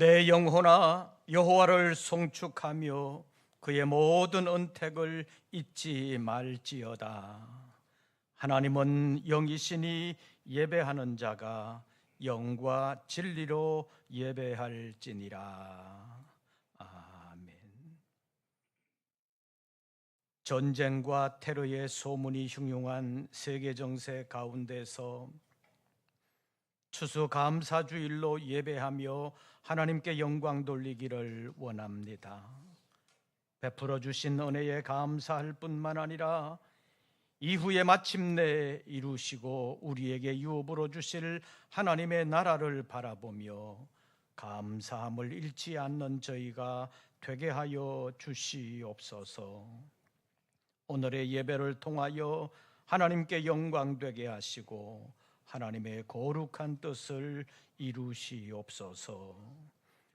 내 영혼아 여호와를 송축하며 그의 모든 은택을 잊지 말지어다. 하나님은 영이시니 예배하는 자가 영과 진리로 예배할지니라. 아멘. 전쟁과 테러의 소문이 흉흉한 세계 정세 가운데서 추수감사주일로 예배하며 하나님께 영광 돌리기를 원합니다. 베풀어 주신 은혜에 감사할 뿐만 아니라 이후에 마침내 이루시고 우리에게 유업으로 주실 하나님의 나라를 바라보며 감사함을 잃지 않는 저희가 되게 하여 주시옵소서. 오늘의 예배를 통하여 하나님께 영광 되게 하시고 하나님의 거룩한 뜻을 이루시옵소서.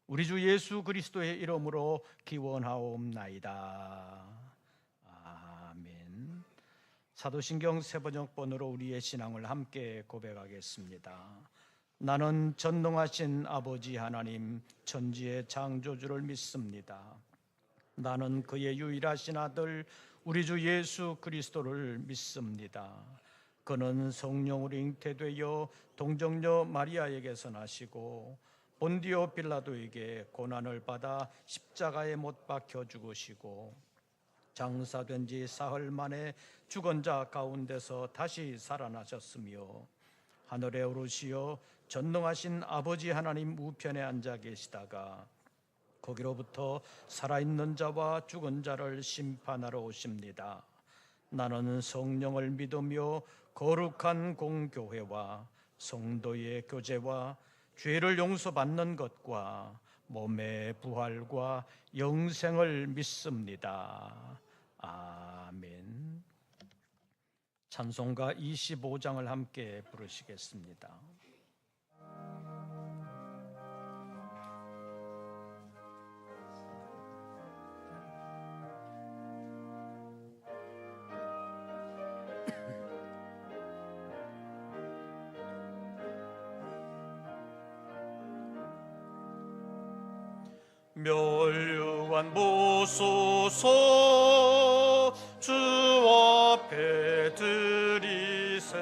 우리 주 예수 그리스도의 이름으로 기원하옵나이다. 아멘. 사도신경 세번역본으로 우리의 신앙을 함께 고백하겠습니다. 나는 전능하신 아버지 하나님 천지의 창조주를 믿습니다. 나는 그의 유일하신 아들 우리 주 예수 그리스도를 믿습니다. 그는 성령으로 잉태되어 동정녀 마리아에게서 나시고 본디오 빌라도에게 고난을 받아 십자가에 못 박혀 죽으시고 장사된 지 사흘 만에 죽은 자 가운데서 다시 살아나셨으며 하늘에 오르시어 전능하신 아버지 하나님 우편에 앉아 계시다가 거기로부터 살아있는 자와 죽은 자를 심판하러 오십니다. 나는 성령을 믿으며 거룩한 공교회와 성도의 교제와 죄를 용서받는 것과 몸의 부활과 영생을 믿습니다. 아멘. 찬송가 25장을 함께 부르시겠습니다. 멸류관 보소서 주 앞에 드리세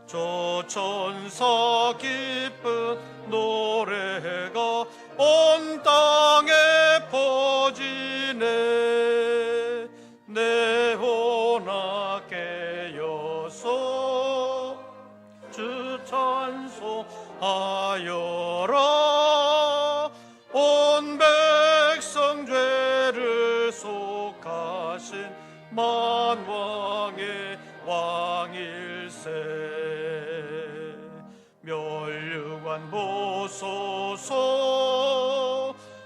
저 천사 기쁜 노래가 온 땅에 퍼지네 내 혼아 깨어서 주 찬송하여라 온 백성 죄를 속하신 만왕의 왕일세 멸류관 보소서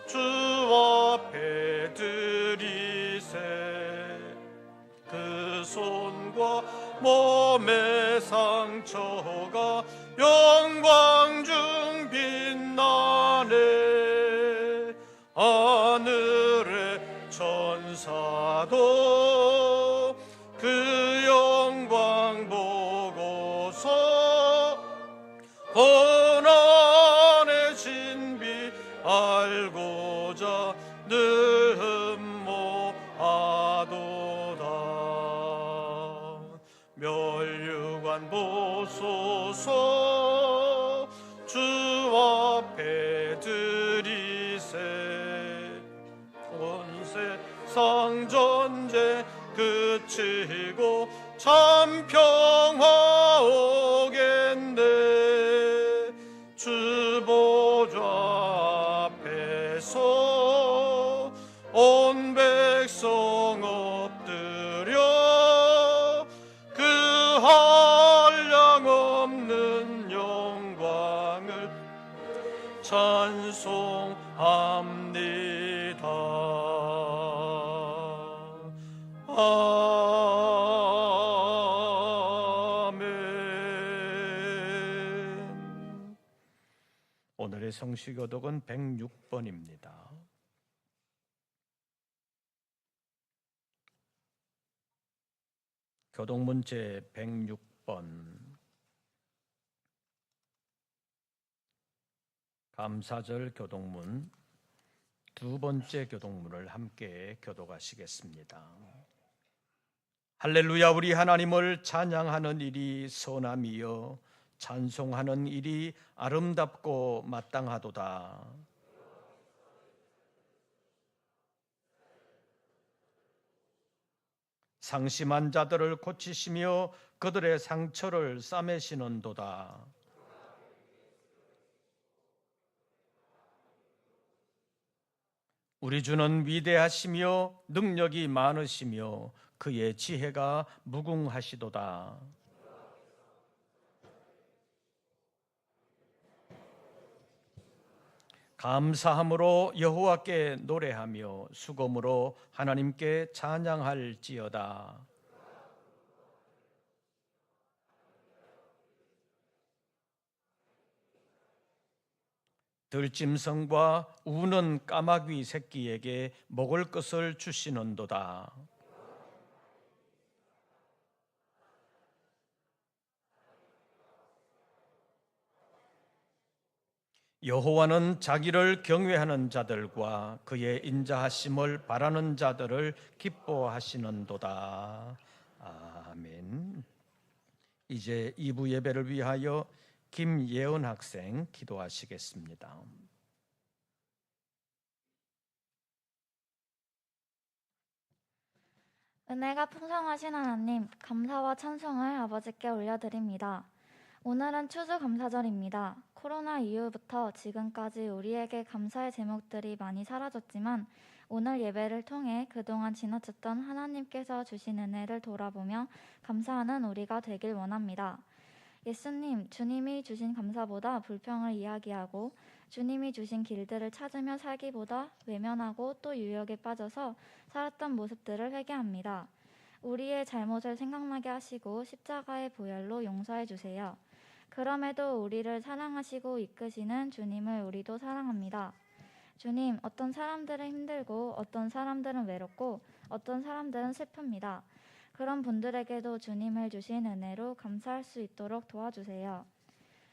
주 앞에 드리세 그 손과 몸의 상처가 영광 중 빛나네 하늘의 천사도 그 영광 보고서 고난의 진비 알고자 늘 흠모하도다 멸류관 보소서 주 앞에 드리세 온 세상 전쟁 그치고 참 평화 오겠네 주 보좌 앞에서 온 백성 엎드려 그 한량 없는 영광을 찬송합니다. 아멘. 오늘의 성시교독은 106번입니다. 교독문제 106번 감사절 교독문 두 번째 교독문을 함께 교독하시겠습니다. 할렐루야. 우리 하나님을 찬양하는 일이 선함이요 찬송하는 일이 아름답고 마땅하도다. 상심한 자들을 고치시며 그들의 상처를 싸매시는도다. 우리 주는 위대하시며 능력이 많으시며 그의 지혜가 무궁하시도다. 감사함으로 여호와께 노래하며 수금으로 하나님께 찬양할지어다. 들짐승과 우는 까마귀 새끼에게 먹을 것을 주시는도다. 여호와는 자기를 경외하는 자들과 그의 인자하심을 바라는 자들을 기뻐하시는도다. 아멘. 이제 2부 예배를 위하여 김예은 학생 기도하시겠습니다. 은혜가 풍성하신 하나님, 감사와 찬송을 아버지께 올려드립니다. 오늘은 추수감사절입니다. 코로나 이후부터 지금까지 우리에게 감사의 제목들이 많이 사라졌지만 오늘 예배를 통해 그동안 지나쳤던 하나님께서 주신 은혜를 돌아보며 감사하는 우리가 되길 원합니다. 예수님, 주님이 주신 감사보다 불평을 이야기하고 주님이 주신 길들을 찾으며 살기보다 외면하고 또 유혹에 빠져서 살았던 모습들을 회개합니다. 우리의 잘못을 생각나게 하시고 십자가의 보혈로 용서해 주세요. 그럼에도 우리를 사랑하시고 이끄시는 주님을 우리도 사랑합니다. 주님, 어떤 사람들은 힘들고 어떤 사람들은 외롭고 어떤 사람들은 슬픕니다. 그런 분들에게도 주님을 주신 은혜로 감사할 수 있도록 도와주세요.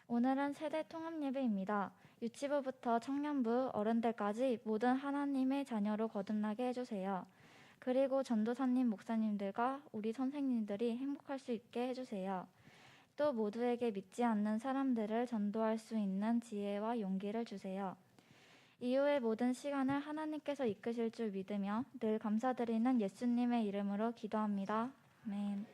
오늘은 세대 통합 예배입니다. 유치부부터 청년부, 어른들까지 모든 하나님의 자녀로 거듭나게 해주세요. 그리고 전도사님, 목사님들과 우리 선생님들이 행복할 수 있게 해주세요. 또 모두에게 믿지 않는 사람들을 전도할 수 있는 지혜와 용기를 주세요. 이후의 모든 시간을 하나님께서 이끄실 줄 믿으며 늘 감사드리는 예수님의 이름으로 기도합니다. 아멘.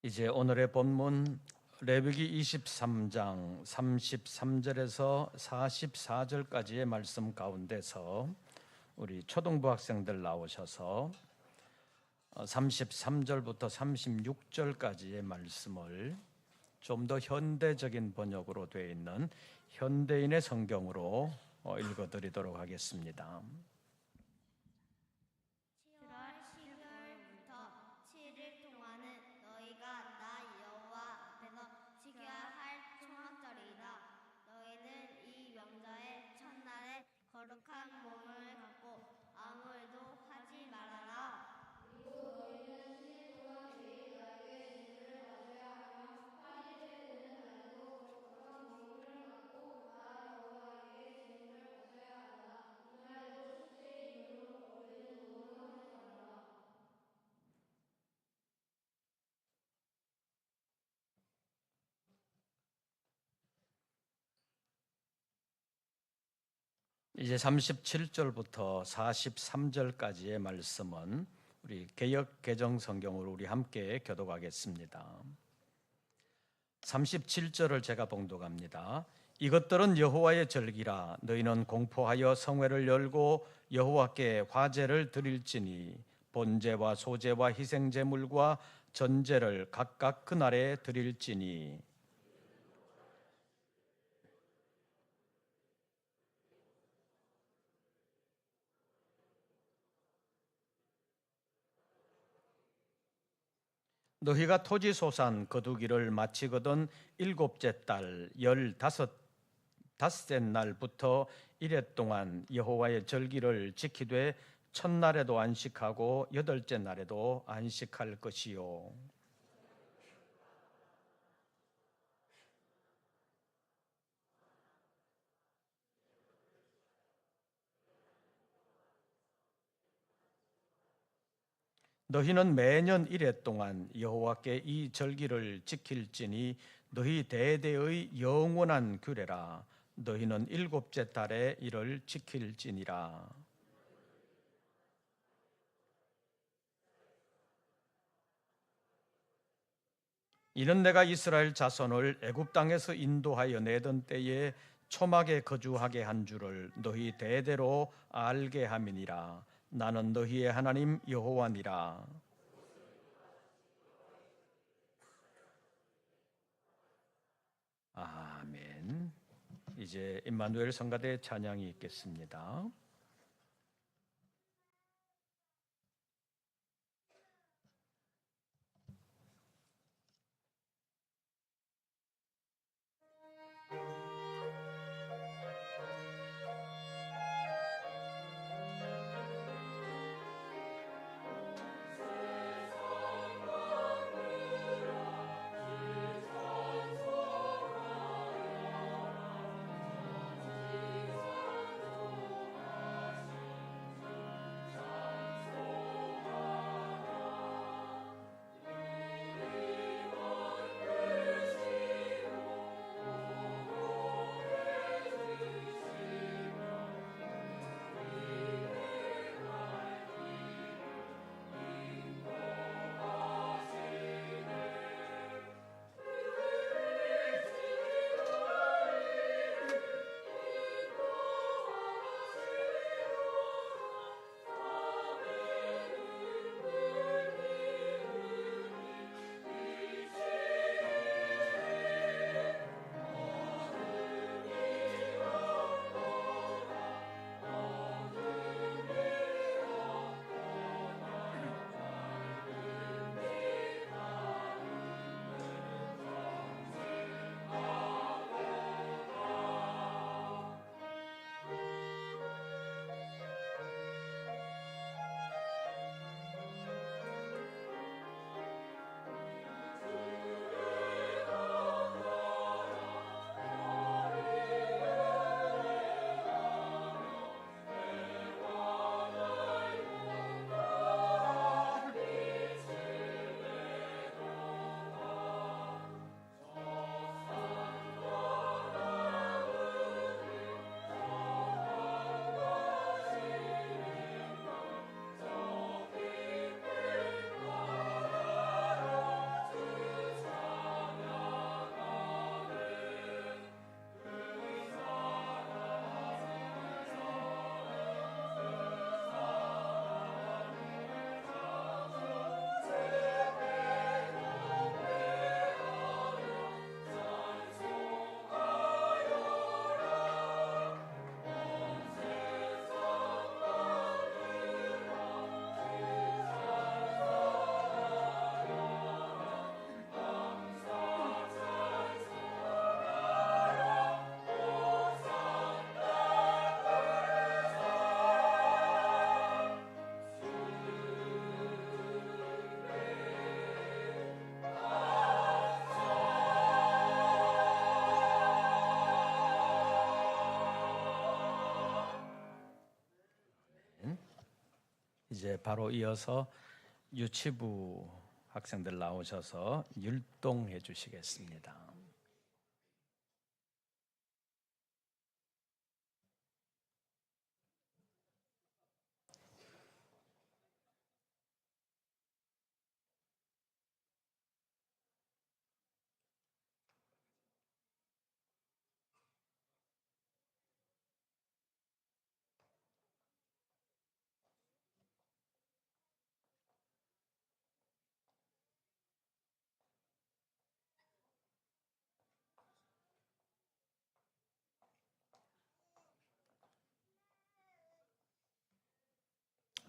이제 오늘의 본문 레위기 23장 33절에서 44절까지의 말씀 가운데서 우리 초등부 학생들 나오셔서 33절부터 36절까지의 말씀을 좀 더 현대적인 번역으로 되어 있는 현대인의 성경으로 읽어드리도록 하겠습니다. 7월 12월부터 7일 동안은 너희가 나 여호와 앞에서 지켜야 할 초막절이다. 너희는 이 명절의 첫날에 거룩한 몸을 갖고 아무 일도 하지 말아라. 이제 37절부터 43절까지의 말씀은 우리 개역 개정 성경으로 우리 함께 교독하겠습니다. 37절을 제가 봉독합니다. 이것들은 여호와의 절기라. 너희는 공포하여 성회를 열고 여호와께 화제를 드릴지니 본제와 소제와 희생제물과 전제를 각각 그날에 드릴지니 너희가 토지 소산 거두기를 마치거든 일곱째 달 15째 날부터 이래 동안 여호와의 절기를 지키되 첫날에도 안식하고 여덟째 날에도 안식할 것이요. 너희는 매년 이래 동안 여호와께 이 절기를 지킬지니 너희 대대의 영원한 규례라. 너희는 일곱째 달에 이를 지킬지니라. 이는 내가 이스라엘 자손을 애굽 땅에서 인도하여 내던 때에 초막에 거주하게 한 줄을 너희 대대로 알게 함이니라. 나는 너희의 하나님 여호와니라. 아멘. 이제 임마누엘 성가대 찬양이 있겠습니다. 이제 바로 이어서 유치부 학생들 나오셔서 율동해 주시겠습니다.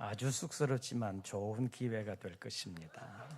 아주 쑥스럽지만 좋은 기회가 될 것입니다.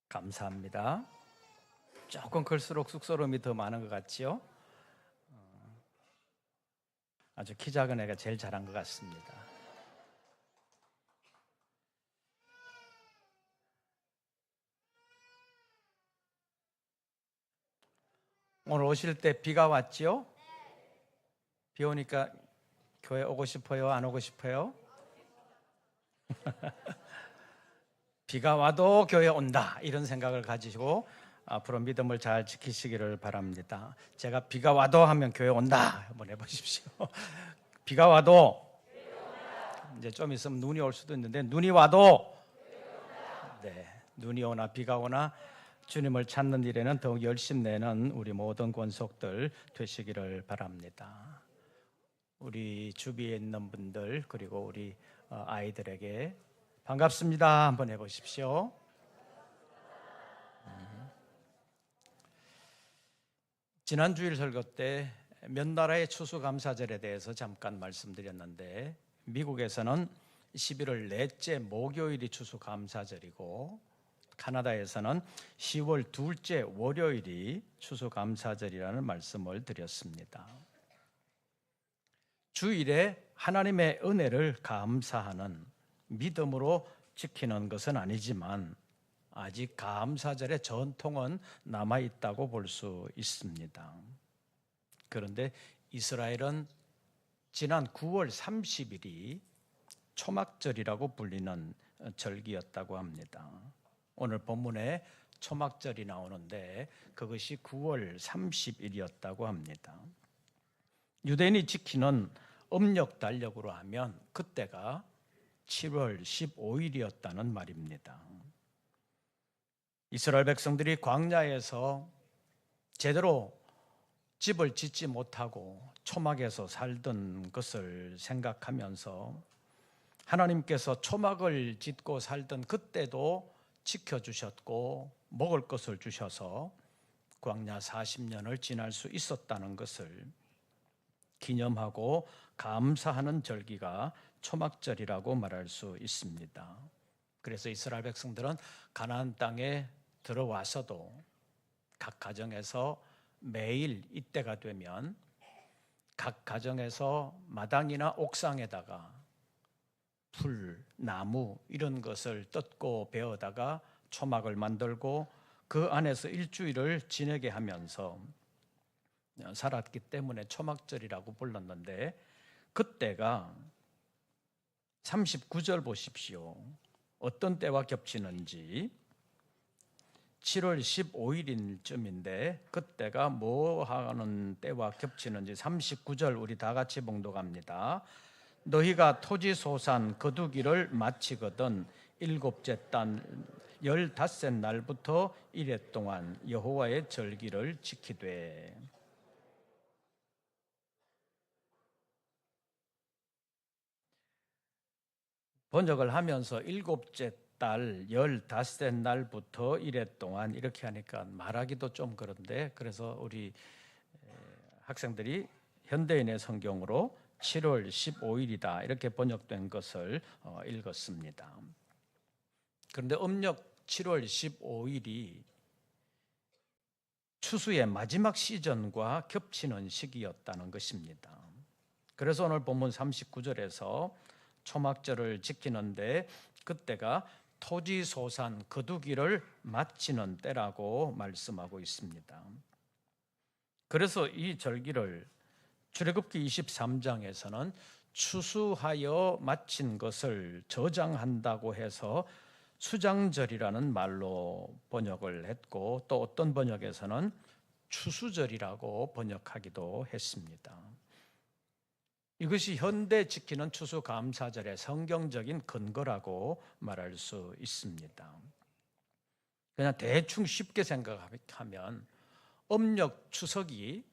감사합니다. 조금 클수록 쑥스러움이 더 많은 것 같지요? 아주 키 작은 애가 제일 잘한 것 같습니다. 오늘 오실 때 비가 왔지요? 비 오니까 교회 오고 싶어요? 안 오고 싶어요? 비가 와도 교회 온다 이런 생각을 가지시고 앞으로 믿음을 잘 지키시기를 바랍니다. 제가 비가 와도 하면 교회 온다 한번 해보십시오. 비가 와도 이제 좀 있으면 눈이 올 수도 있는데 눈이 와도 네, 눈이 오나 비가 오나 주님을 찾는 일에는 더욱 열심 내는 우리 모든 권속들 되시기를 바랍니다. 우리 주위에 있는 분들 그리고 우리 아이들에게 반갑습니다 한번 해보십시오. 지난 주일 설교 때 몇 나라의 추수감사절에 대해서 잠깐 말씀드렸는데 미국에서는 11월 넷째 목요일이 추수감사절이고 카나다에서는 10월 둘째 월요일이 추수감사절이라는 말씀을 드렸습니다. 주일에 하나님의 은혜를 감사하는 믿음으로 지키는 것은 아니지만 아직 감사절의 전통은 남아있다고 볼 수 있습니다. 그런데 이스라엘은 지난 9월 30일이 초막절이라고 불리는 절기였다고 합니다. 오늘 본문에 초막절이 나오는데 그것이 9월 30일이었다고 합니다. 유대인이 지키는 음력 달력으로 하면 그때가 7월 15일이었다는 말입니다. 이스라엘 백성들이 광야에서 제대로 집을 짓지 못하고 초막에서 살던 것을 생각하면서 하나님께서 초막을 짓고 살던 그때도 지켜주셨고 먹을 것을 주셔서 광야 40년을 지날 수 있었다는 것을 기념하고 감사하는 절기가 초막절이라고 말할 수 있습니다. 그래서 이스라엘 백성들은 가나안 땅에 들어와서도 각 가정에서 매일 이때가 되면 각 가정에서 마당이나 옥상에다가 풀, 나무 이런 것을 뜯고 베어다가 초막을 만들고 그 안에서 일주일을 지내게 하면서 살았기 때문에 초막절이라고 불렀는데, 그때가 39절 보십시오. 어떤 때와 겹치는지. 7월 15일인 쯤인데 그때가 뭐 하는 때와 겹치는지 39절 우리 다 같이 봉독합니다. 너희가 토지소산 거두기를 마치거든 일곱째 달 15날부터 이래 동안 여호와의 절기를 지키되. 번역을 하면서 일곱째 달 15날부터 이래 동안 이렇게 하니까 말하기도 좀 그런데, 그래서 우리 학생들이 현대인의 성경으로 7월 15일이다 이렇게 번역된 것을 읽었습니다. 그런데 음력 7월 15일이 추수의 마지막 시즌과 겹치는 시기였다는 것입니다. 그래서 오늘 본문 39절에서 초막절을 지키는데 그때가 토지소산 거두기를 마치는 때라고 말씀하고 있습니다. 그래서 이 절기를 출애굽기 23장에서는 추수하여 마친 것을 저장한다고 해서 수장절이라는 말로 번역을 했고, 또 어떤 번역에서는 추수절이라고 번역하기도 했습니다. 이것이 현대 지키는 추수감사절의 성경적인 근거라고 말할 수 있습니다. 그냥 대충 쉽게 생각하면 음력 추석이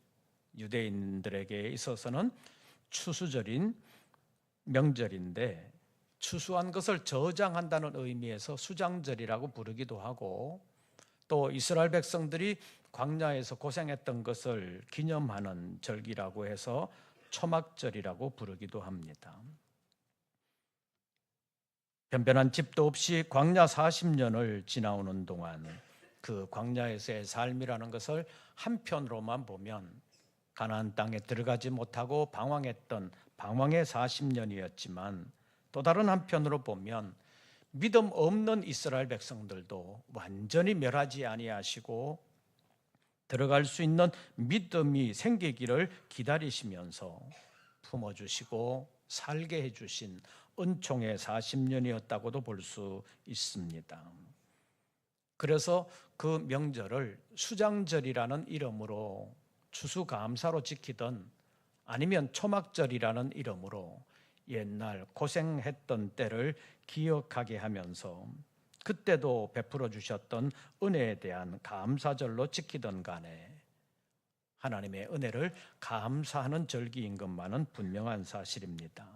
유대인들에게 있어서는 추수절인 명절인데, 추수한 것을 저장한다는 의미에서 수장절이라고 부르기도 하고, 또 이스라엘 백성들이 광야에서 고생했던 것을 기념하는 절기라고 해서 초막절이라고 부르기도 합니다. 변변한 집도 없이 광야 40년을 지나오는 동안 그 광야에서의 삶이라는 것을 한편으로만 보면 가나안 땅에 들어가지 못하고 방황했던 방황의 40년이었지만, 또 다른 한편으로 보면 믿음 없는 이스라엘 백성들도 완전히 멸하지 아니하시고 들어갈 수 있는 믿음이 생기기를 기다리시면서 품어주시고 살게 해주신 은총의 40년이었다고도 볼 수 있습니다. 그래서 그 명절을 수장절이라는 이름으로 추수감사로 지키던, 아니면 초막절이라는 이름으로 옛날 고생했던 때를 기억하게 하면서 그때도 베풀어 주셨던 은혜에 대한 감사절로 지키던 간에 하나님의 은혜를 감사하는 절기인 것만은 분명한 사실입니다.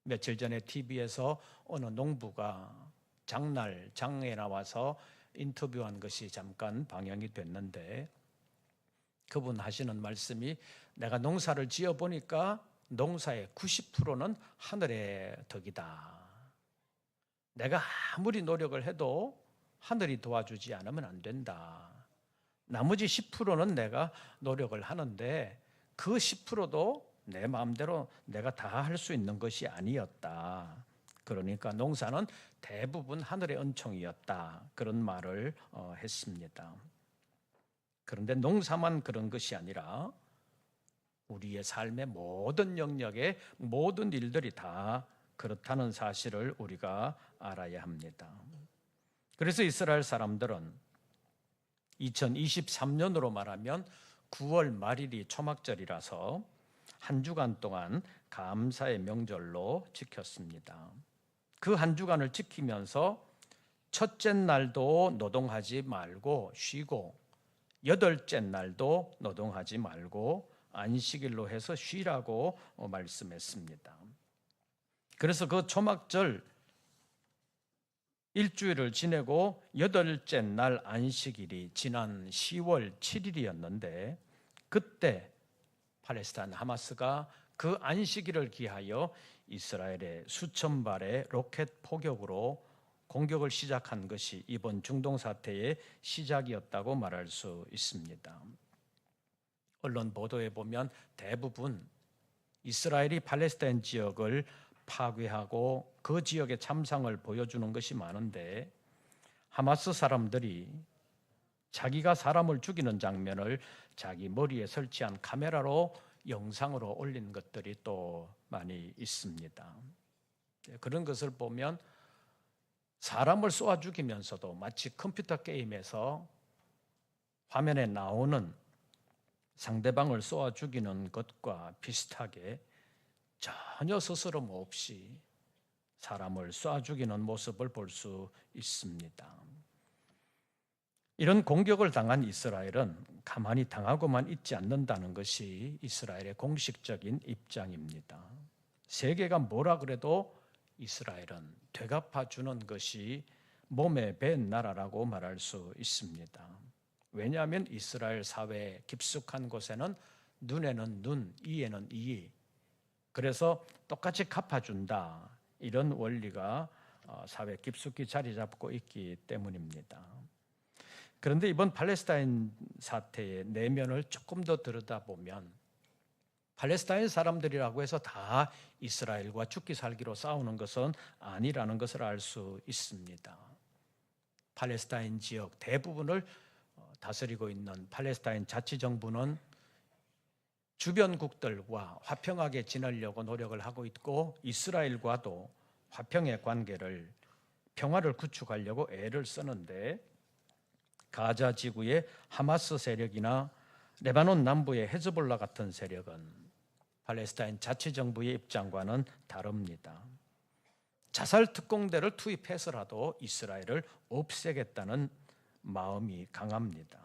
며칠 전에 TV에서 어느 농부가 장에 나와서 인터뷰한 것이 잠깐 방영이 됐는데, 그분 하시는 말씀이, 내가 농사를 지어보니까 농사의 90%는 하늘의 덕이다. 내가 아무리 노력을 해도 하늘이 도와주지 않으면 안 된다. 나머지 10%는 내가 노력을 하는데 그 10%도 내 마음대로 내가 다 할 수 있는 것이 아니었다. 그러니까 농사는 대부분 하늘의 은총이었다. 그런 말을 했습니다. 그런데 농사만 그런 것이 아니라 우리의 삶의 모든 영역의 모든 일들이 다 그렇다는 사실을 우리가 알아야 합니다. 그래서 이스라엘 사람들은 2023년으로 말하면 9월 말일이 초막절이라서 한 주간 동안 감사의 명절로 지켰습니다. 그 한 주간을 지키면서 첫째 날도 노동하지 말고 쉬고, 여덟째 날도 노동하지 말고 안식일로 해서 쉬라고 말씀했습니다. 그래서 그 초막절 일주일을 지내고 여덟째 날 안식일이 지난 10월 7일이었는데, 그때 팔레스타인 하마스가 그 안식일을 기하여 이스라엘의 수천 발의 로켓 포격으로 공격을 시작한 것이 이번 중동 사태의 시작이었다고 말할 수 있습니다. 언론 보도에 보면 대부분 이스라엘이 팔레스타인 지역을 파괴하고 그 지역의 참상을 보여주는 것이 많은데, 하마스 사람들이 자기가 사람을 죽이는 장면을 자기 머리에 설치한 카메라로 영상으로 올린 것들이 또 많이 있습니다. 그런 것을 보면 사람을 쏘아 죽이면서도 마치 컴퓨터 게임에서 화면에 나오는 상대방을 쏘아 죽이는 것과 비슷하게 전혀 스스럼 없이 사람을 쏘아 죽이는 모습을 볼 수 있습니다. 이런 공격을 당한 이스라엘은 가만히 당하고만 있지 않는다는 것이 이스라엘의 공식적인 입장입니다. 세계가 뭐라 그래도 이스라엘은 되갚아주는 것이 몸에 밴 나라라고 말할 수 있습니다. 왜냐하면 이스라엘 사회의 깊숙한 곳에는 눈에는 눈, 이에는 이, 그래서 똑같이 갚아준다, 이런 원리가 사회에 깊숙이 자리 잡고 있기 때문입니다. 그런데 이번 팔레스타인 사태의 내면을 조금 더 들여다보면 팔레스타인 사람들이라고 해서 다 이스라엘과 죽기 살기로 싸우는 것은 아니라는 것을 알 수 있습니다. 팔레스타인 지역 대부분을 다스리고 있는 팔레스타인 자치정부는 주변국들과 화평하게 지내려고 노력을 하고 있고, 이스라엘과도 화평의 관계를, 평화를 구축하려고 애를 쓰는데, 가자 지구의 하마스 세력이나 레바논 남부의 헤즈볼라 같은 세력은 팔레스타인 자치정부의 입장과는 다릅니다. 자살 특공대를 투입해서라도 이스라엘을 없애겠다는 마음이 강합니다.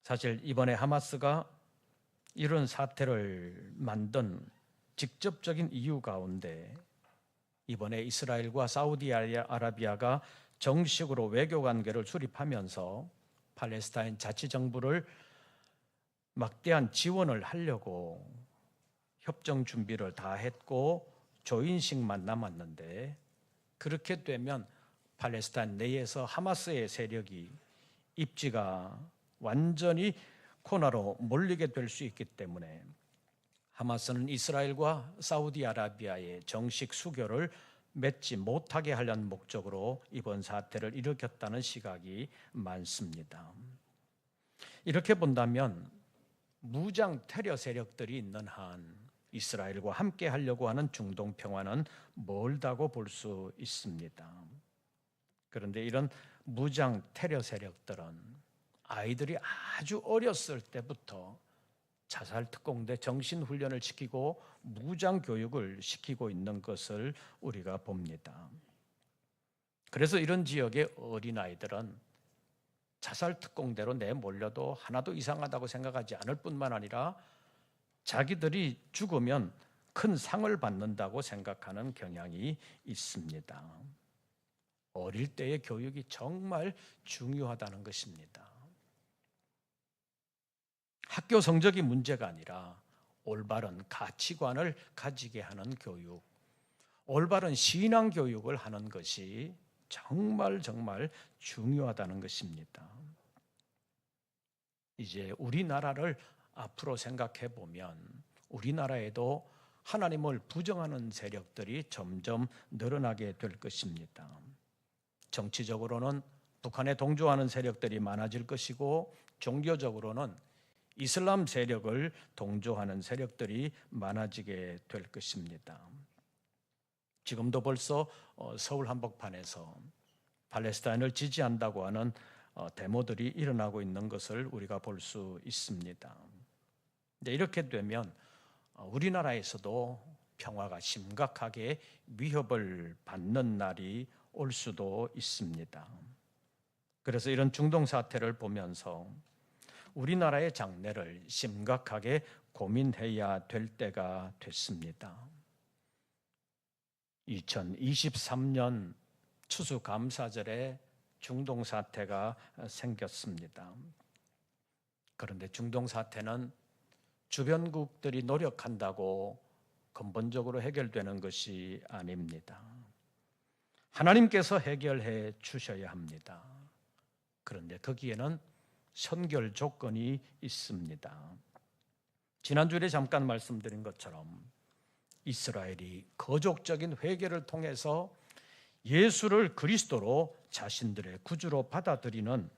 사실 이번에 하마스가 이런 사태를 만든 직접적인 이유 가운데 이번에 이스라엘과 사우디아라비아가 정식으로 외교관계를 수립하면서 팔레스타인 자치정부를 막대한 지원을 하려고 협정 준비를 다 했고 조인식만 남았는데, 그렇게 되면 팔레스타인 내에서 하마스의 세력이 입지가 완전히 코너로 몰리게 될 수 있기 때문에 하마스는 이스라엘과 사우디아라비아의 정식 수교를 맺지 못하게 하려는 목적으로 이번 사태를 일으켰다는 시각이 많습니다. 이렇게 본다면 무장 테러 세력들이 있는 한 이스라엘과 함께 하려고 하는 중동 평화는 멀다고 볼 수 있습니다. 그런데 이런 무장 테러 세력들은 아이들이 아주 어렸을 때부터 자살 특공대 정신훈련을 시키고 무장 교육을 시키고 있는 것을 우리가 봅니다. 그래서 이런 지역의 어린아이들은 자살 특공대로 내몰려도 하나도 이상하다고 생각하지 않을 뿐만 아니라 자기들이 죽으면 큰 상을 받는다고 생각하는 경향이 있습니다. 어릴 때의 교육이 정말 중요하다는 것입니다. 학교 성적이 문제가 아니라 올바른 가치관을 가지게 하는 교육, 올바른 신앙 교육을 하는 것이 정말 중요하다는 것입니다. 이제 우리나라를 앞으로 생각해 보면 우리나라에도 하나님을 부정하는 세력들이 점점 늘어나게 될 것입니다. 정치적으로는 북한에 동조하는 세력들이 많아질 것이고, 종교적으로는 이슬람 세력을 동조하는 세력들이 많아지게 될 것입니다. 지금도 벌써 서울 한복판에서 팔레스타인을 지지한다고 하는 데모들이 일어나고 있는 것을 우리가 볼 수 있습니다. 근데 이렇게 되면 우리나라에서도 평화가 심각하게 위협을 받는 날이 올 수도 있습니다. 그래서 이런 중동 사태를 보면서 우리나라의 장래를 심각하게 고민해야 될 때가 됐습니다. 2023년 추수감사절에 중동 사태가 생겼습니다. 그런데 중동 사태는 주변국들이 노력한다고 근본적으로 해결되는 것이 아닙니다. 하나님께서 해결해 주셔야 합니다. 그런데 거기에는 선결 조건이 있습니다. 지난주에 잠깐 말씀드린 것처럼 이스라엘이 거족적인 회개를 통해서 예수를 그리스도로 자신들의 구주로 받아들이는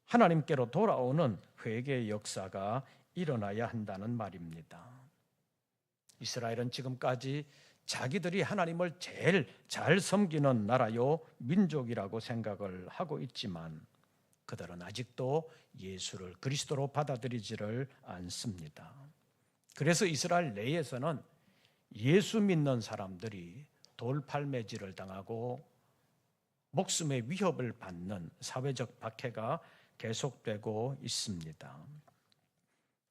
하나님께로 돌아오는 회개의 역사가 일어나야 한다는 말입니다. 이스라엘은 지금까지 자기들이 하나님을 제일 잘 섬기는 나라요 민족이라고 생각을 하고 있지만 그들은 아직도 예수를 그리스도로 받아들이지를 않습니다. 그래서 이스라엘 내에서는 예수 믿는 사람들이 돌팔매질을 당하고 목숨의 위협을 받는 사회적 박해가 계속되고 있습니다.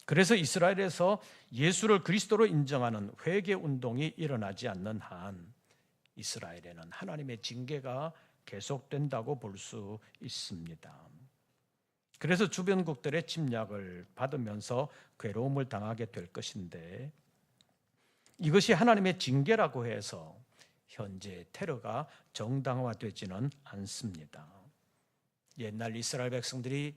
그래서 이스라엘에서 예수를 그리스도로 인정하는 회개 운동이 일어나지 않는 한 이스라엘에는 하나님의 징계가 계속된다고 볼 수 있습니다. 그래서 주변국들의 침략을 받으면서 괴로움을 당하게 될 것인데 이것이 하나님의 징계라고 해서 현재 테러가 정당화되지는 않습니다. 옛날 이스라엘 백성들이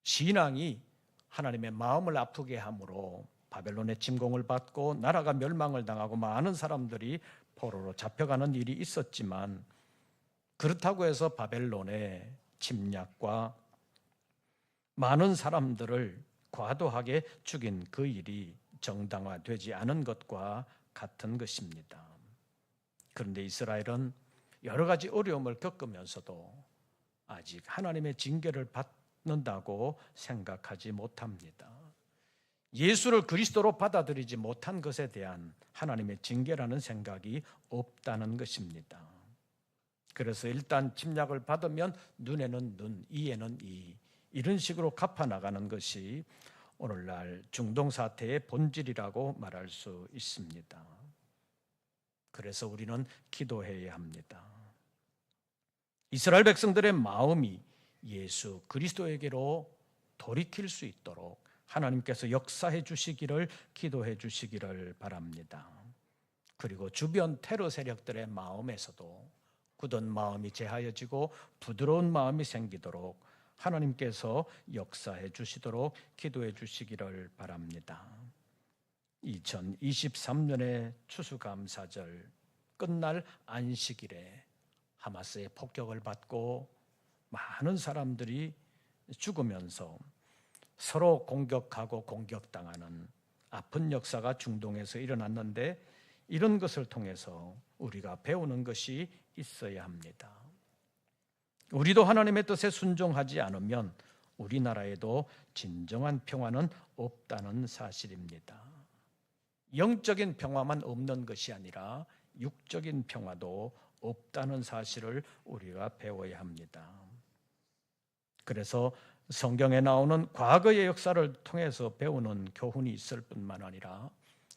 신앙이 하나님의 마음을 아프게 함으로 바벨론의 침공을 받고 나라가 멸망을 당하고 많은 사람들이 포로로 잡혀가는 일이 있었지만 그렇다고 해서 바벨론의 침략과 많은 사람들을 과도하게 죽인 그 일이 정당화되지 않은 것과 같은 것입니다. 그런데 이스라엘은 여러 가지 어려움을 겪으면서도 아직 하나님의 징계를 받는다고 생각하지 못합니다. 예수를 그리스도로 받아들이지 못한 것에 대한 하나님의 징계라는 생각이 없다는 것입니다. 그래서 일단 침략을 받으면 눈에는 눈, 이에는 이, 이런 식으로 갚아나가는 것이 오늘날 중동 사태의 본질이라고 말할 수 있습니다. 그래서 우리는 기도해야 합니다. 이스라엘 백성들의 마음이 예수 그리스도에게로 돌이킬 수 있도록 하나님께서 역사해 주시기를 기도해 주시기를 바랍니다. 그리고 주변 테러 세력들의 마음에서도 굳은 마음이 제하여지고 부드러운 마음이 생기도록 하나님께서 역사해 주시도록 기도해 주시기를 바랍니다. 2023년의 추수감사절 끝날 안식일에 하마스의 폭격을 받고 많은 사람들이 죽으면서 서로 공격하고 공격당하는 아픈 역사가 중동에서 일어났는데 이런 것을 통해서 우리가 배우는 것이 있어야 합니다. 우리도 하나님의 뜻에 순종하지 않으면 우리나라에도 진정한 평화는 없다는 사실입니다. 영적인 평화만 없는 것이 아니라 육적인 평화도 없다는 사실을 우리가 배워야 합니다. 그래서 성경에 나오는 과거의 역사를 통해서 배우는 교훈이 있을 뿐만 아니라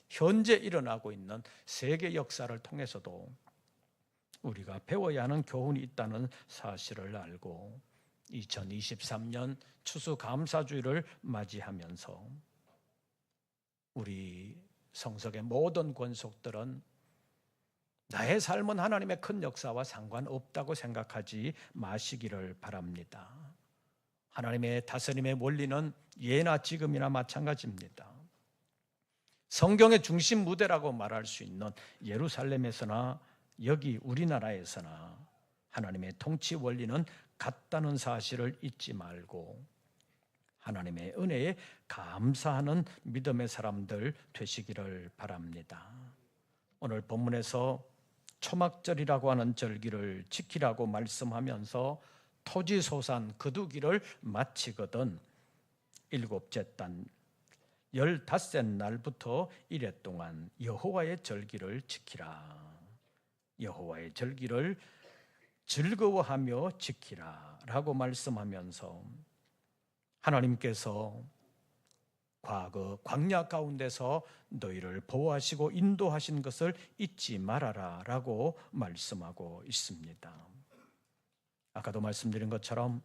현재 일어나고 있는 세계 역사를 통해서도 우리가 배워야 하는 교훈이 있다는 사실을 알고 2023년 추수감사주일을 맞이하면서 우리 성석의 모든 권속들은 나의 삶은 하나님의 큰 역사와 상관없다고 생각하지 마시기를 바랍니다. 하나님의 다스림의 원리는 예나 지금이나 마찬가지입니다. 성경의 중심 무대라고 말할 수 있는 예루살렘에서나 여기 우리나라에서나 하나님의 통치 원리는 같다는 사실을 잊지 말고 하나님의 은혜에 감사하는 믿음의 사람들 되시기를 바랍니다. 오늘 본문에서 초막절이라고 하는 절기를 지키라고 말씀하면서 토지소산 거두기를 마치거든 일곱째 단 15째 날부터 이래 동안 여호와의 절기를 지키라. 여호와의 절기를 즐거워하며 지키라 라고 말씀하면서 하나님께서 과거 광야 가운데서 너희를 보호하시고 인도하신 것을 잊지 말아라 라고 말씀하고 있습니다. 아까도 말씀드린 것처럼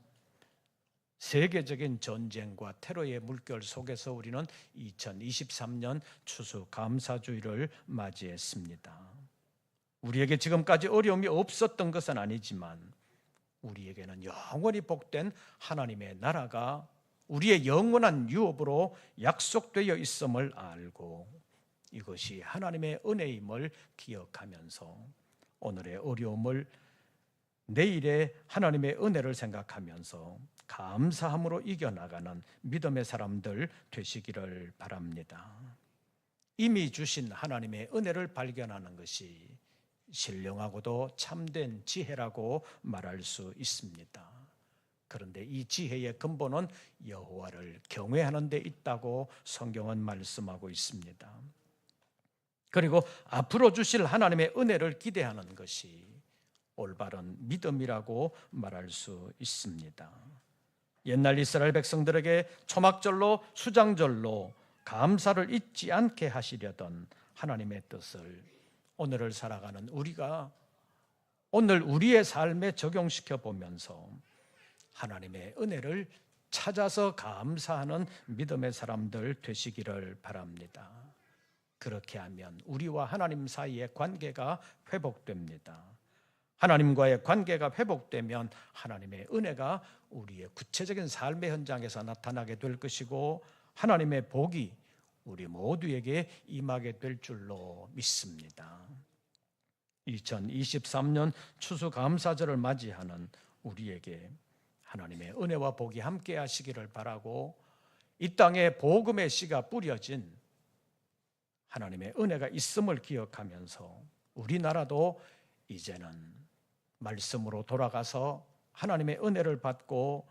세계적인 전쟁과 테러의 물결 속에서 우리는 2023년 추수감사주일을 맞이했습니다. 우리에게 지금까지 어려움이 없었던 것은 아니지만 우리에게는 영원히 복된 하나님의 나라가 우리의 영원한 유업으로 약속되어 있음을 알고 이것이 하나님의 은혜임을 기억하면서 오늘의 어려움을 내일의 하나님의 은혜를 생각하면서 감사함으로 이겨나가는 믿음의 사람들 되시기를 바랍니다. 이미 주신 하나님의 은혜를 발견하는 것이 신령하고도 참된 지혜라고 말할 수 있습니다. 그런데 이 지혜의 근본은 여호와를 경외하는 데 있다고 성경은 말씀하고 있습니다. 그리고 앞으로 주실 하나님의 은혜를 기대하는 것이 올바른 믿음이라고 말할 수 있습니다. 옛날 이스라엘 백성들에게 초막절로 수장절로 감사를 잊지 않게 하시려던 하나님의 뜻을 오늘을 살아가는 우리가 오늘 우리의 삶에 적용시켜 보면서 하나님의 은혜를 찾아서 감사하는 믿음의 사람들 되시기를 바랍니다. 그렇게 하면 우리와 하나님 사이의 관계가 회복됩니다. 하나님과의 관계가 회복되면 하나님의 은혜가 우리의 구체적인 삶의 현장에서 나타나게 될 것이고 하나님의 복이 우리 모두에게 임하게 될 줄로 믿습니다. 2023년 추수감사절을 맞이하는 우리에게 하나님의 은혜와 복이 함께 하시기를 바라고 이 땅에 복음의 씨가 뿌려진 하나님의 은혜가 있음을 기억하면서 우리나라도 이제는 말씀으로 돌아가서 하나님의 은혜를 받고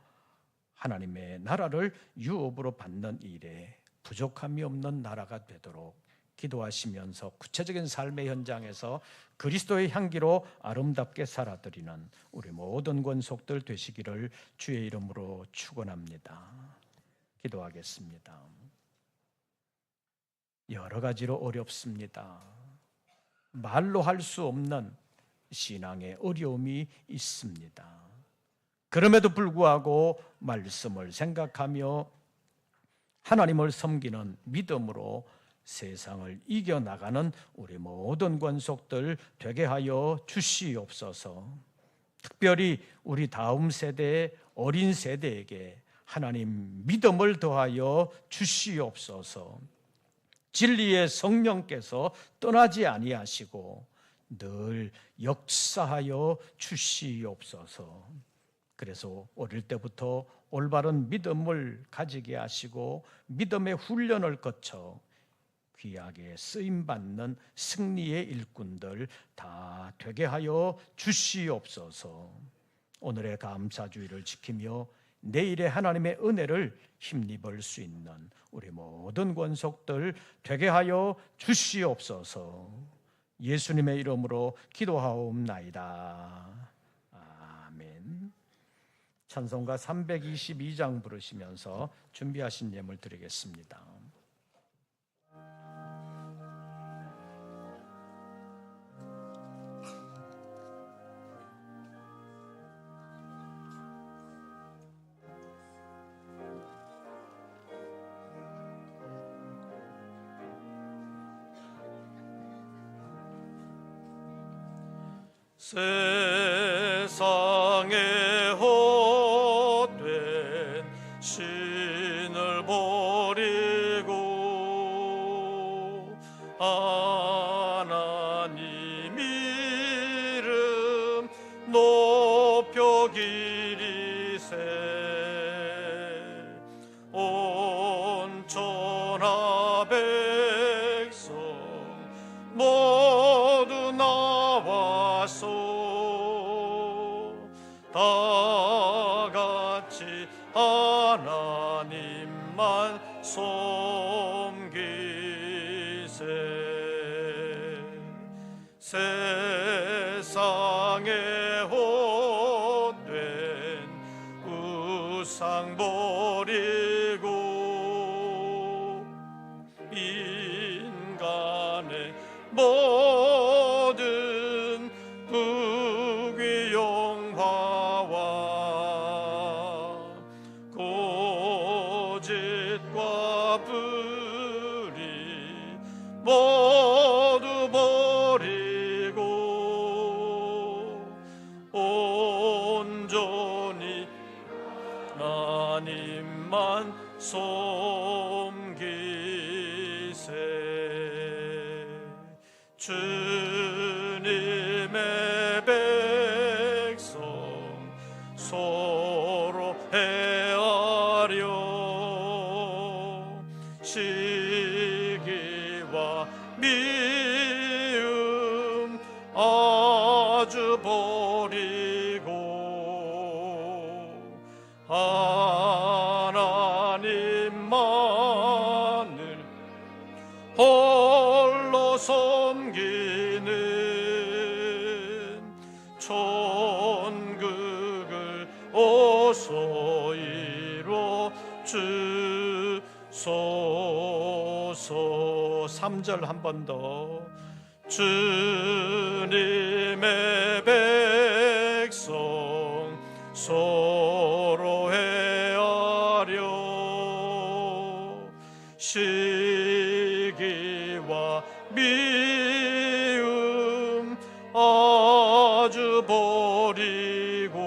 하나님의 나라를 유업으로 받는 일에 부족함이 없는 나라가 되도록 기도하시면서 구체적인 삶의 현장에서 그리스도의 향기로 아름답게 살아드리는 우리 모든 권속들 되시기를 주의 이름으로 축원합니다. 기도하겠습니다. 여러 가지로 어렵습니다. 말로 할 수 없는 신앙의 어려움이 있습니다. 그럼에도 불구하고 말씀을 생각하며 하나님을 섬기는 믿음으로 세상을 이겨나가는 우리 모든 권속들 되게 하여 주시옵소서. 특별히 우리 다음 세대, 어린 세대에게 하나님 믿음을 더하여 주시옵소서. 진리의 성령께서 떠나지 아니하시고 늘 역사하여 주시옵소서. 그래서 어릴 때부터 올바른 믿음을 가지게 하시고 믿음의 훈련을 거쳐 귀하게 쓰임받는 승리의 일꾼들 다 되게 하여 주시옵소서. 오늘의 감사주의를 지키며 내일의 하나님의 은혜를 힘입을 수 있는 우리 모든 권속들 되게 하여 주시옵소서. 예수님의 이름으로 기도하옵나이다. 아멘. 찬송가 322장 부르시면서 준비하신 예물 드리겠습니다. 세상에 헛된 신을 버리고 하나님 이름 높여 기리세 온 천하 백성 모두 나와서 다 같이 하나님만 섬기세. 세상에 헛된 우상 버리고 인간의 모든 부귀영화와 고짓과 불의 모두 버리고 온전히 하나님만 섬기세. 주님의 미움 아주 버리고 하나님만을 홀로 섬기는 천국을 어서 이루어 주소서. 3절 한 번 더. 주님의 백성 서로 헤아려 시기와 미움 아주 버리고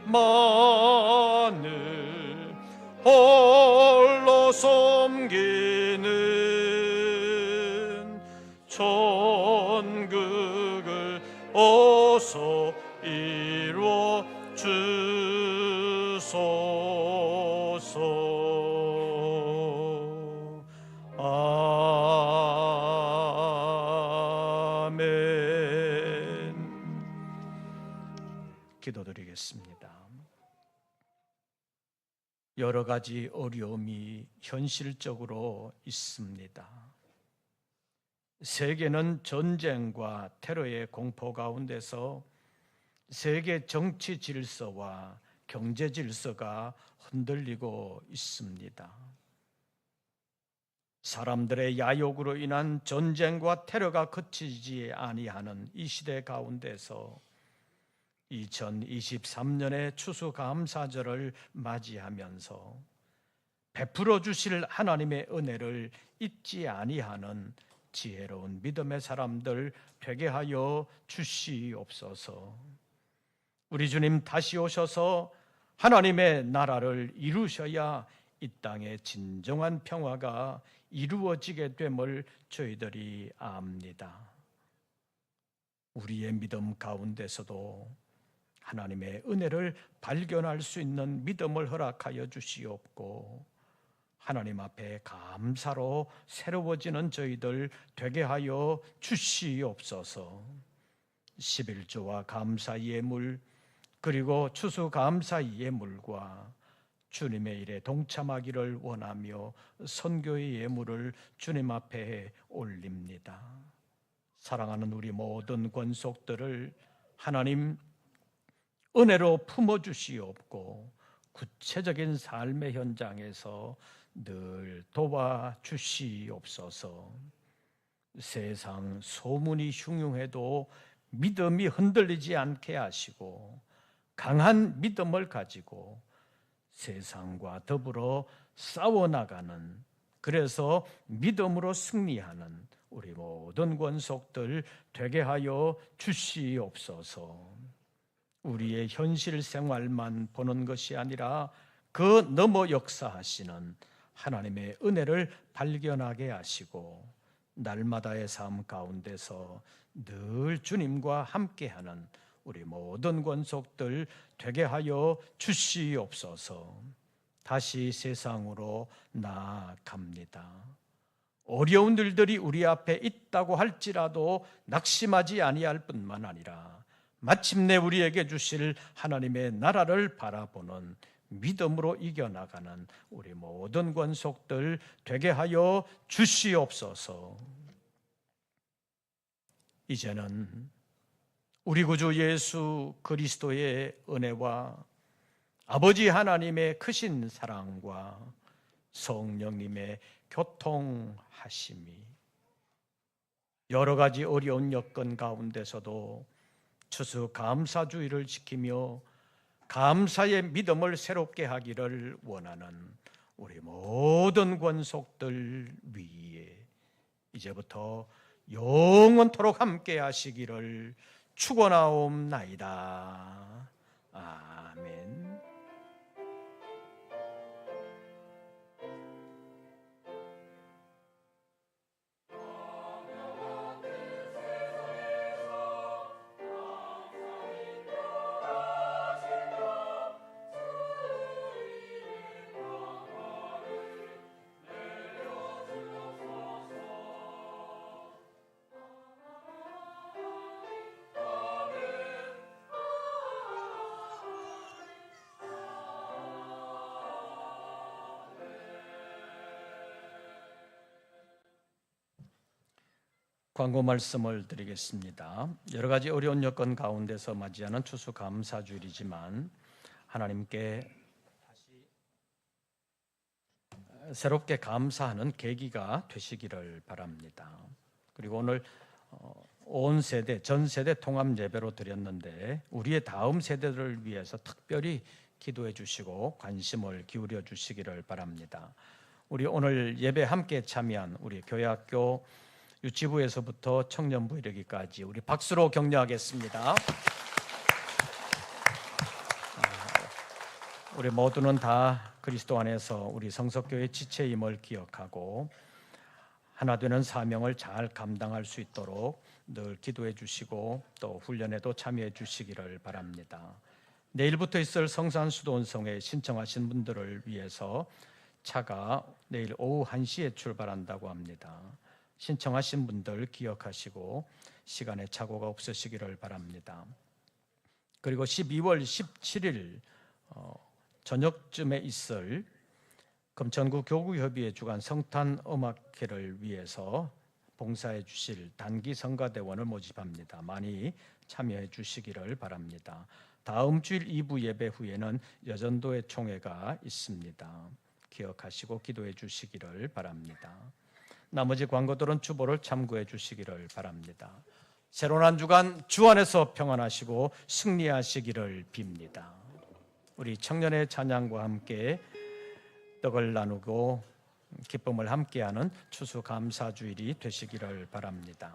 하나님만을 홀로 섬기는 천국을 어서 이루어 주소서. 아멘. 기도드리겠습니다. 여러 가지 어려움이 현실적으로 있습니다. 세계는 전쟁과 테러의 공포 가운데서 세계 정치 질서와 경제 질서가 흔들리고 있습니다. 사람들의 야욕으로 인한 전쟁과 테러가 그치지 아니하는 이 시대 가운데서 2023년의 추수감사절을 맞이하면서 베풀어 주실 하나님의 은혜를 잊지 아니하는 지혜로운 믿음의 사람들 되게 하여 주시옵소서. 우리 주님 다시 오셔서 하나님의 나라를 이루셔야 이 땅에 진정한 평화가 이루어지게 됨을 저희들이 압니다. 우리의 믿음 가운데서도 하나님의 은혜를 발견할 수 있는 믿음을 허락하여 주시옵고 하나님 앞에 감사로 새로워지는 저희들 되게 하여 주시옵소서. 11조와 감사 예물 그리고 추수감사 예물과 주님의 일에 동참하기를 원하며 선교의 예물을 주님 앞에 올립니다. 사랑하는 우리 모든 권속들을 하나님 은혜로 품어주시옵고 구체적인 삶의 현장에서 늘 도와주시옵소서. 세상 소문이 흉흉해도 믿음이 흔들리지 않게 하시고 강한 믿음을 가지고 세상과 더불어 싸워나가는, 그래서 믿음으로 승리하는 우리 모든 권속들 되게 하여 주시옵소서. 우리의 현실 생활만 보는 것이 아니라 그 너머 역사하시는 하나님의 은혜를 발견하게 하시고 날마다의 삶 가운데서 늘 주님과 함께하는 우리 모든 권속들 되게 하여 주시옵소서. 다시 세상으로 나아갑니다. 어려운 일들이 우리 앞에 있다고 할지라도 낙심하지 아니할 뿐만 아니라 마침내 우리에게 주실 하나님의 나라를 바라보는 믿음으로 이겨나가는 우리 모든 권속들 되게 하여 주시옵소서. 이제는 우리 구주 예수 그리스도의 은혜와 아버지 하나님의 크신 사랑과 성령님의 교통하심이 여러 가지 어려운 여건 가운데서도 추수감사주의를 지키며 감사의 믿음을 새롭게 하기를 원하는 우리 모든 권속들 위에 이제부터 영원토록 함께 하시기를 축원하옵나이다. 아멘. 광고 말씀을 드리겠습니다. 여러 가지 어려운 여건 가운데서 맞이하는 추수감사주일이지만 하나님께 다시 새롭게 감사하는 계기가 되시기를 바랍니다. 그리고 오늘 온 세대, 전 세대 통합 예배로 드렸는데 우리의 다음 세대들을 위해서 특별히 기도해 주시고 관심을 기울여 주시기를 바랍니다. 우리 오늘 예배 함께 참여한 우리 교회학교 유치부에서부터 청년부 이르기까지 우리 박수로 격려하겠습니다. 우리 모두는 다 그리스도 안에서 우리 성석교의 지체임을 기억하고 하나 되는 사명을 잘 감당할 수 있도록 늘 기도해 주시고 또 훈련에도 참여해 주시기를 바랍니다. 내일부터 있을 성산수도원성에 신청하신 분들을 위해서 차가 내일 오후 1시에 출발한다고 합니다. 신청하신 분들 기억하시고 시간에 착오가 없으시기를 바랍니다. 그리고 12월 17일 저녁쯤에 있을 금천구 교구협의회 주관 성탄음악회를 위해서 봉사해 주실 단기 성가대원을 모집합니다. 많이 참여해 주시기를 바랍니다. 다음 주일 2부 예배 후에는 여전도의 총회가 있습니다. 기억하시고 기도해 주시기를 바랍니다. 나머지 광고들은 주보를 참고해 주시기를 바랍니다. 새로운 한 주간 주 안에서 평안하시고 승리하시기를 빕니다. 우리 청년의 찬양과 함께 떡을 나누고 기쁨을 함께하는 추수감사주일이 되시기를 바랍니다.